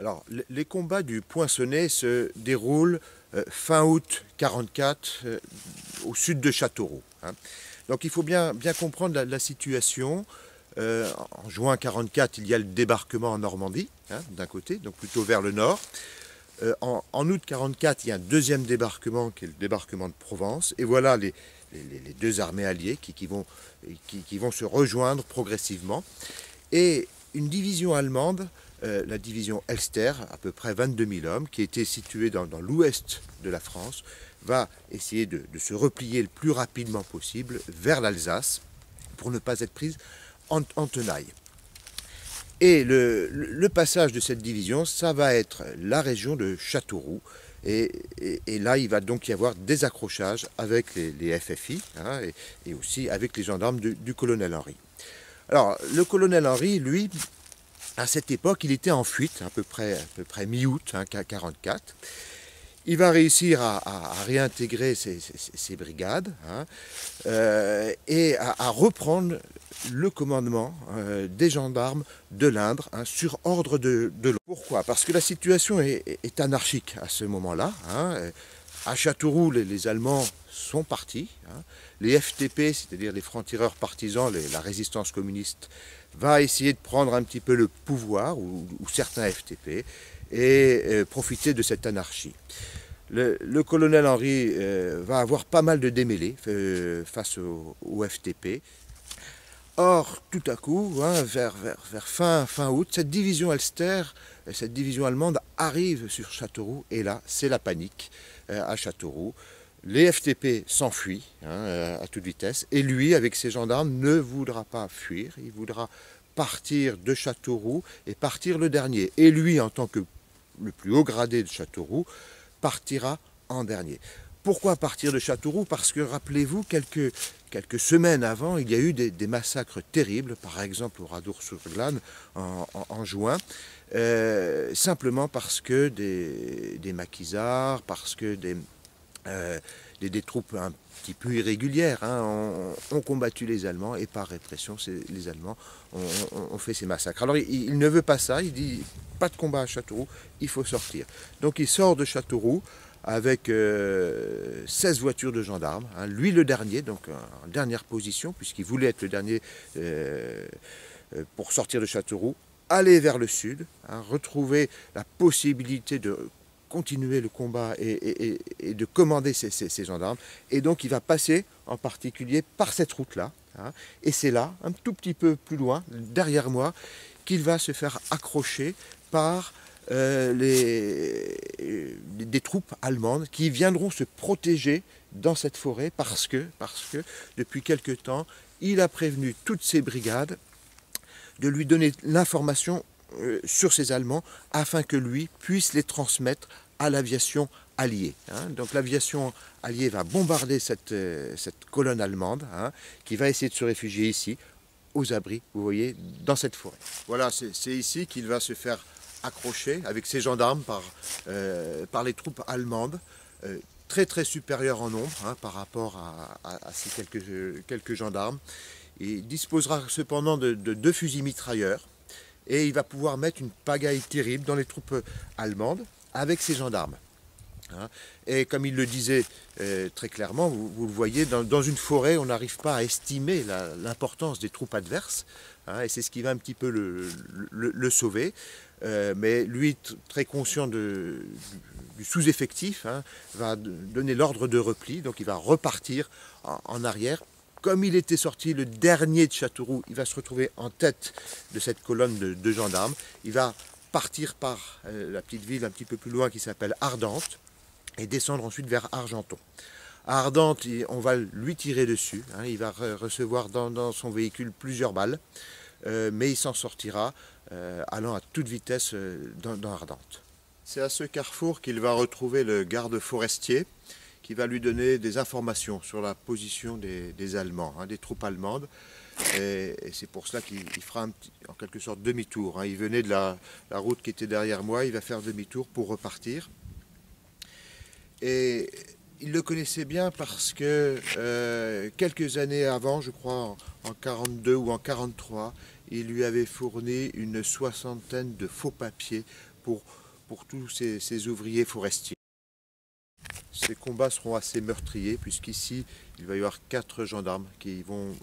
Alors, les combats du Poinçonnet se déroulent fin août 44 au sud de Châteauroux, hein. Donc il faut bien comprendre la situation. En juin 44, il y a le débarquement en Normandie, hein, d'un côté, donc plutôt vers le nord. En août 44, il y a un deuxième débarquement qui est le débarquement de Provence. Et voilà les deux armées alliées qui vont se rejoindre progressivement. Et une division allemande, la division Elster, à peu près 22 000 hommes, qui était située dans l'ouest de la France, va essayer de se replier le plus rapidement possible vers l'Alsace pour ne pas être prise en tenaille. Et le passage de cette division, ça va être la région de Châteauroux. Et là, il va donc y avoir des accrochages avec les FFI, hein, et aussi avec les gendarmes du colonel Henry. Alors, le colonel Henry, lui, à cette époque, il était en fuite, à peu près mi-août, hein, 44. Il va réussir à réintégrer ses brigades, hein, et à reprendre le commandement des gendarmes de l'Indre, hein, sur ordre de l'ordre. Pourquoi? Parce que la situation est anarchique à ce moment-là, hein. À Châteauroux, les Allemands sont partis, hein. Les FTP, c'est-à-dire les francs-tireurs partisans, la résistance communiste, va essayer de prendre un petit peu le pouvoir, ou certains FTP, et profiter de cette anarchie. Le colonel Henry va avoir pas mal de démêlés face au FTP. Or, tout à coup, hein, vers fin août, cette division Elster, cette division allemande arrive sur Châteauroux, et là, c'est la panique à Châteauroux. Les FTP s'enfuient, hein, à toute vitesse, et lui, avec ses gendarmes, ne voudra pas fuir. Il voudra partir de Châteauroux et partir le dernier. Et lui, en tant que le plus haut gradé de Châteauroux, partira en dernier. Pourquoi partir de Châteauroux? Parce que, rappelez-vous, quelques semaines avant, il y a eu des massacres terribles, par exemple au Radour-sur-Glane en juin, simplement parce que des maquisards, parce que des troupes un petit peu irrégulières, hein, ont combattu les Allemands, et par répression, les Allemands ont fait ces massacres. Alors il ne veut pas ça, il dit pas de combat à Châteauroux, il faut sortir. Donc il sort de Châteauroux avec 16 voitures de gendarmes, hein, lui le dernier, donc en dernière position, puisqu'il voulait être le dernier pour sortir de Châteauroux, aller vers le sud, hein, retrouver la possibilité de continuer le combat et de commander ces gendarmes. Et donc il va passer en particulier par cette route-là, hein, et c'est là, un tout petit peu plus loin, derrière moi, qu'il va se faire accrocher par des troupes allemandes qui viendront se protéger dans cette forêt parce que depuis quelque temps, il a prévenu toutes ses brigades de lui donner l'information sur ces Allemands afin que lui puisse les transmettre à l'aviation alliée, hein. Donc l'aviation alliée va bombarder cette colonne allemande, hein, qui va essayer de se réfugier ici, aux abris, vous voyez, dans cette forêt. Voilà, c'est ici qu'il va se faire accrocher avec ses gendarmes par les troupes allemandes, très supérieures en nombre, hein, par rapport à ces quelques gendarmes. Il disposera cependant de 2 fusils mitrailleurs, et il va pouvoir mettre une pagaille terrible dans les troupes allemandes avec ses gendarmes, hein. Et comme il le disait très clairement, vous le voyez, dans une forêt, on n'arrive pas à estimer l'importance des troupes adverses, hein, et c'est ce qui va un petit peu le sauver. Mais lui, très conscient du sous-effectif, hein, va donner l'ordre de repli, donc il va repartir en arrière. Comme il était sorti le dernier de Châteauroux, il va se retrouver en tête de cette colonne de gendarmes. Il va partir par la petite ville un petit peu plus loin qui s'appelle Ardentes et descendre ensuite vers Argenton. À Ardentes, on va lui tirer dessus, hein, il va recevoir dans son véhicule plusieurs balles, mais il s'en sortira allant à toute vitesse dans Ardentes. C'est à ce carrefour qu'il va retrouver le garde forestier, qui va lui donner des informations sur la position des Allemands, hein, des troupes allemandes. Et c'est pour cela qu'il fera en quelque sorte demi-tour, hein. Il venait de la route qui était derrière moi, il va faire demi-tour pour repartir. Et il le connaissait bien parce que quelques années avant, je crois en 42 ou en 43, il lui avait fourni une soixantaine de faux papiers pour tous ces ouvriers forestiers. Ces combats seront assez meurtriers puisqu'ici il va y avoir 4 gendarmes qui vont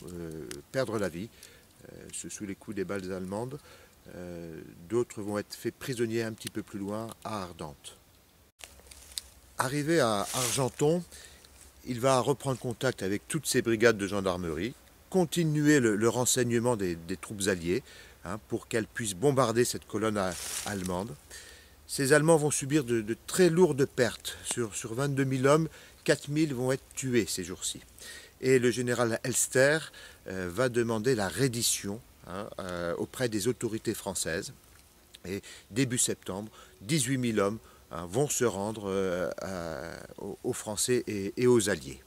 perdre la vie sous les coups des balles allemandes. D'autres vont être faits prisonniers un petit peu plus loin à Ardentes. Arrivé à Argenton, il va reprendre contact avec toutes ces brigades de gendarmerie, continuer le renseignement des troupes alliées pour qu'elles puissent bombarder cette colonne allemande. Ces Allemands vont subir de très lourdes pertes. Sur 22 000 hommes, 4 000 vont être tués ces jours-ci. Et le général Elster va demander la reddition auprès des autorités françaises. Et début septembre, 18 000 hommes vont se rendre aux Français et aux Alliés.